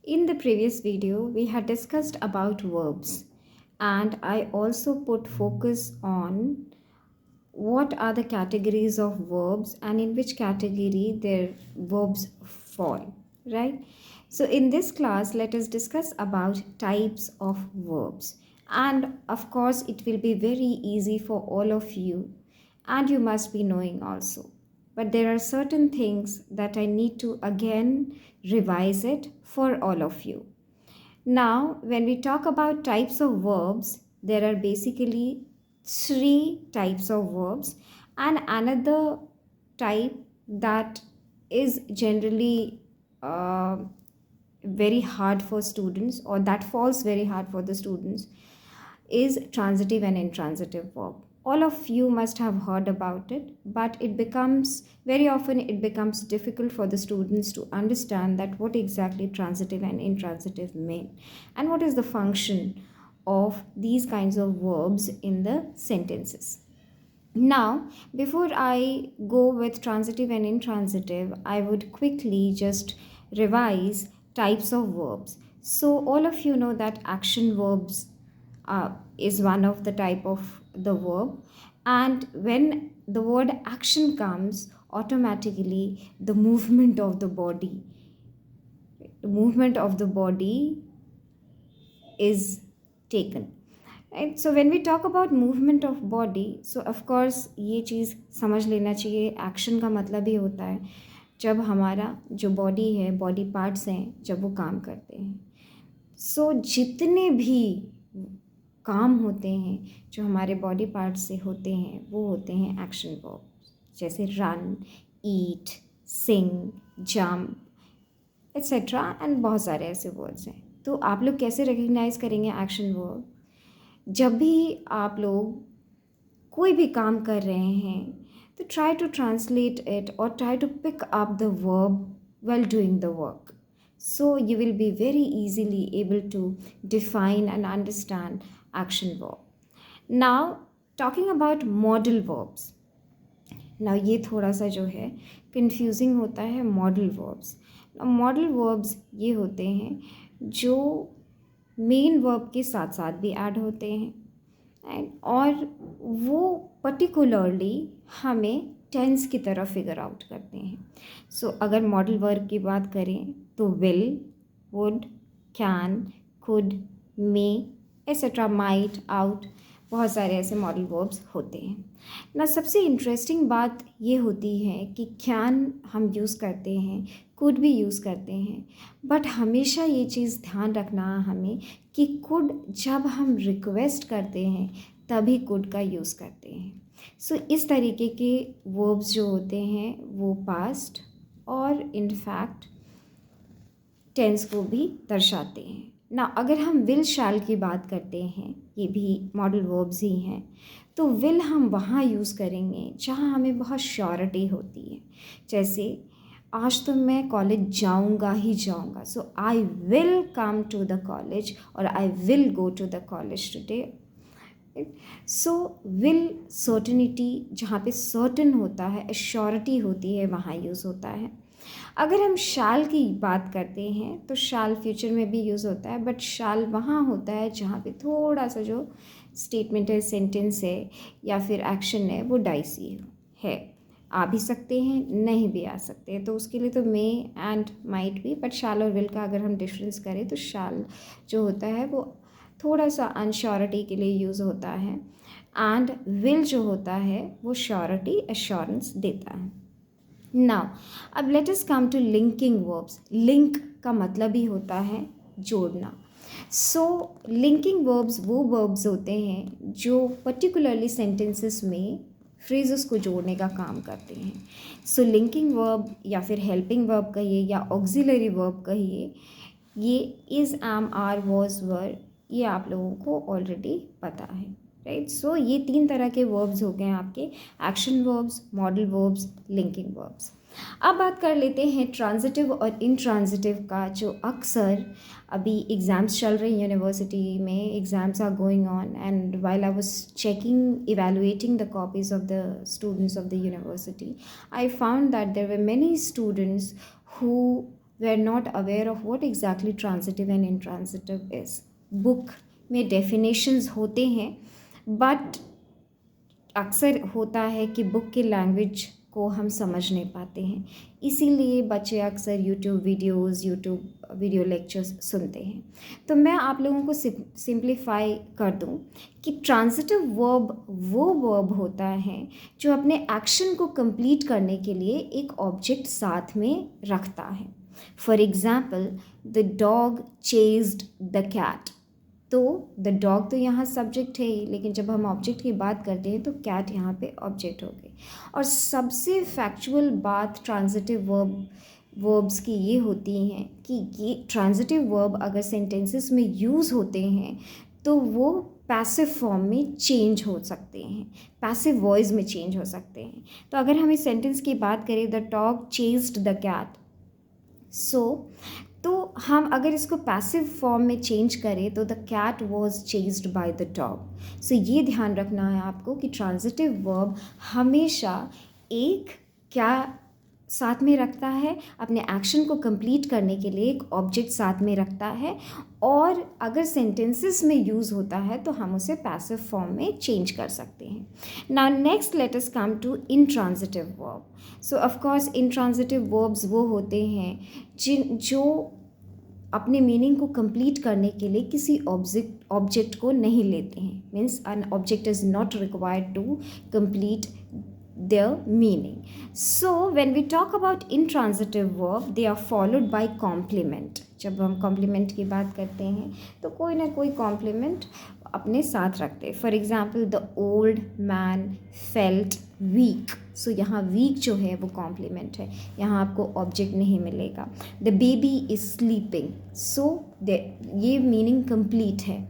In the previous video, we had discussed about verbs, and I also put focus on what are the categories of verbs and in which category their verbs fall, right? So in this class, let us discuss about types of verbs. And of course, it will be very easy for all of you, and you must be knowing also. But there are certain things that I need to again revise it for all of you. Now, when we talk about types of verbs, there are basically three types of verbs, and another type that is generally very hard for students, or that falls very hard for the students, is transitive and intransitive verb. All of you must have heard about it, but it becomes very often it becomes difficult for the students to understand that what exactly transitive and intransitive mean and what is the function of these kinds of verbs in the sentences. Now, before I go with transitive and intransitive, I would quickly just revise types of verbs. So, all of you know that action verbs is one of the type of the verb, and when the word action comes, automatically the movement of the body is taken, right? So when we talk about movement of body, so of course ये चीज़ समझ लेना चाहिए, action का मतलब ही होता है जब हमारा जो बॉडी है, बॉडी पार्ट्स हैं, जब वो काम करते हैं. सो जितने भी काम होते हैं जो हमारे बॉडी पार्ट्स से होते हैं वो होते हैं एक्शन वर्ब, जैसे run, eat, sing, jump etcetera, and बहुत सारे ऐसे वर्ड्स हैं. तो आप लोग कैसे रिकग्नाइज करेंगे एक्शन वर्ब? जब भी आप लोग कोई भी काम कर रहे हैं तो ट्राई टू ट्रांसलेट इट और try to pick up the verb while doing the work. So you will be very easily able to define and understand action verb. Now, talking about modal verbs. Now ये थोड़ा सा जो है confusing होता है modal verbs. Now modal verbs ये होते हैं जो मेन वर्ब के साथ साथ भी ऐड होते हैं, एंड और वो पर्टिकुलरली हमें टेंस की तरफ फिगर आउट करते हैं. सो अगर मॉडल वर्ब की बात करें तो will, would, can, could, may etcetera, might, out, बहुत सारे ऐसे मॉडल वर्ब्स होते हैं ना. सबसे इंटरेस्टिंग बात ये होती है कि कैन हम यूज़ करते हैं, कुड भी यूज़ करते हैं, बट हमेशा ये चीज़ ध्यान रखना हमें कि कुड जब हम रिक्वेस्ट करते हैं तभी कुड का यूज़ करते हैं. सो इस तरीके के वर्ब्स जो होते हैं वो पास्ट और इनफैक्ट टेंस को भी दर्शाते हैं ना. अगर हम विल शैल की बात करते हैं, ये भी मॉडल वर्ब्स ही हैं, तो विल हम वहाँ यूज़ करेंगे जहाँ हमें बहुत श्योरिटी होती है. जैसे आज तो मैं कॉलेज जाऊँगा ही जाऊँगा, so I will come to the college और I will go to the college today. So will certainty, जहाँ पे सर्टन होता है, एश्योरिटी होती है, वहाँ यूज़ होता है. अगर हम शाल की बात करते हैं तो शाल फ्यूचर में भी यूज़ होता है, बट शाल वहाँ होता है जहाँ पे थोड़ा सा जो स्टेटमेंट है, सेंटेंस है या फिर एक्शन है वो डाइसी है. आ भी सकते हैं, नहीं भी आ सकते हैं, तो उसके लिए तो मे एंड माइट भी. बट शाल और विल का अगर हम डिफरेंस करें तो शाल जो होता है वो थोड़ा सा अनश्योरिटी के लिए यूज़ होता है, एंड विल जो होता है वो श्योरिटी, एश्योरेंस देता है. नाउ अब let us come to linking verbs. Link का मतलब ही होता है जोड़ना. सो लिंकिंग वर्ब्स वो वर्ब्स होते हैं जो पर्टिकुलरली सेंटेंसेस में फ्रेजेस को जोड़ने का काम करते हैं. सो लिंकिंग वर्ब या फिर हेल्पिंग वर्ब कहिए या ऑक्सिलरी वर्ब कहिए, ये इज़, एम, आर, वॉज, वर, ये आप लोगों को ऑलरेडी पता है, राइट. सो ये तीन तरह के वर्ब्स हो गए आपके, action verbs, modal verbs, linking verbs. अब बात कर लेते हैं ट्रांजिटिव और इनट्रांजिटिव का, जो अक्सर अभी एग्ज़ाम्स चल रही हैं यूनिवर्सिटी में, exams are going on, and while I was checking evaluating the copies of the students of the university, I found that there were many students who we are not aware of what exactly transitive and intransitive is. बुक में definitions होते हैं, but अक्सर होता है कि book की language को हम समझ नहीं पाते हैं, इसीलिए बच्चे अक्सर यूट्यूब वीडियो लेक्चर्स सुनते हैं। तो मैं आप लोगों को सिंप्लीफाई कर दूं कि ट्रांजिटिव वर्ब वो वर्ब होता है जो अपने एक्शन को कंप्लीट करने के लिए एक ऑब्जेक्ट साथ में रखता है। For example, the dog chased the cat. तो द डॉग तो यहाँ सब्जेक्ट है ही, लेकिन जब हम ऑब्जेक्ट की बात करते हैं तो कैट यहाँ पे ऑब्जेक्ट हो गई। और सबसे फैक्चुअल बात ट्रांजिटिव वर्ब्स की ये होती हैं कि ये ट्रांजिटिव वर्ब अगर सेंटेंसेस में यूज़ होते हैं तो वो पैसिव फॉर्म में चेंज हो सकते हैं, पैसिव वॉइस में चेंज हो सकते हैं। तो अगर हम इस सेंटेंस की बात करें, the dog chased the cat, तो हम अगर इसको पैसिव फॉर्म में चेंज करें तो the cat was chased by the dog. So ये ध्यान रखना है आपको कि ट्रांजिटिव वर्ब हमेशा एक क्या साथ में रखता है, अपने एक्शन को कंप्लीट करने के लिए एक ऑब्जेक्ट साथ में रखता है, और अगर सेंटेंसेस में यूज़ होता है तो हम उसे पैसिव फॉर्म में चेंज कर सकते हैं। Now next let us come to intransitive verb. So of course intransitive verbs वो होते हैं जो अपने मीनिंग को कंप्लीट करने के लिए किसी ऑब्जेक्ट को नहीं लेते हैं, means an object is not required to complete their meaning. So when we talk about intransitive verb, they are followed by complement. जब हम complement की बात करते हैं तो कोई ना कोई complement अपने साथ रखते हैं। For example, the old man felt weak. So यहाँ वीक जो है वो कॉम्प्लीमेंट है, यहाँ आपको ऑब्जेक्ट नहीं मिलेगा। द बेबी इज स्लीपिंग, सो ये मीनिंग कंप्लीट है।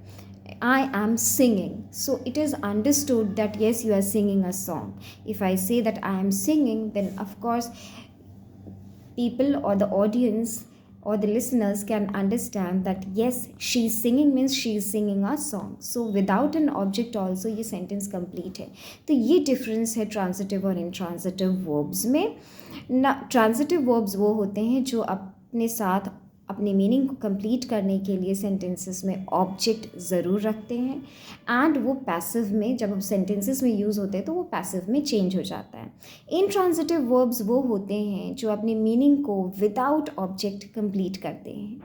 I am singing, so it is understood that yes, you are singing a song. If I say that I am singing, then of course people or the audience or the listeners can understand that yes, she is singing means she is singing a song. So without an object also ये sentence complete है। तो ये difference है transitive और intransitive verbs में ना। transitive verbs वो होते हैं जो अपने साथ अपनी मीनिंग को कंप्लीट करने के लिए सेंटेंसेस में ऑब्जेक्ट ज़रूर रखते हैं, एंड वो पैसिव में जब हम सेंटेंसेस में यूज़ होते हैं तो वो पैसिव में चेंज हो जाता है। इनट्रांजिटिव वर्ब्स वो होते हैं जो अपनी मीनिंग को विदाउट ऑब्जेक्ट कंप्लीट करते हैं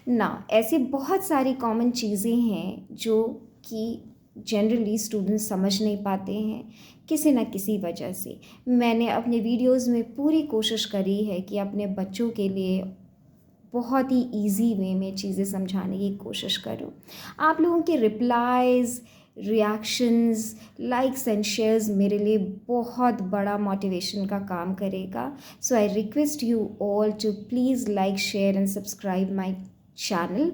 ना। ऐसी बहुत सारी कॉमन चीज़ें हैं जो कि जनरली स्टूडेंट्स समझ नहीं पाते हैं किसी न किसी वजह से। मैंने अपने वीडियोस में पूरी कोशिश करी है कि अपने बच्चों के लिए बहुत ही इजी वे में चीज़ें समझाने की कोशिश करूं। आप लोगों के replies, reactions, likes and shares मेरे लिए बहुत बड़ा मोटिवेशन का काम करेगा। So I request you all to please like, share and subscribe my channel.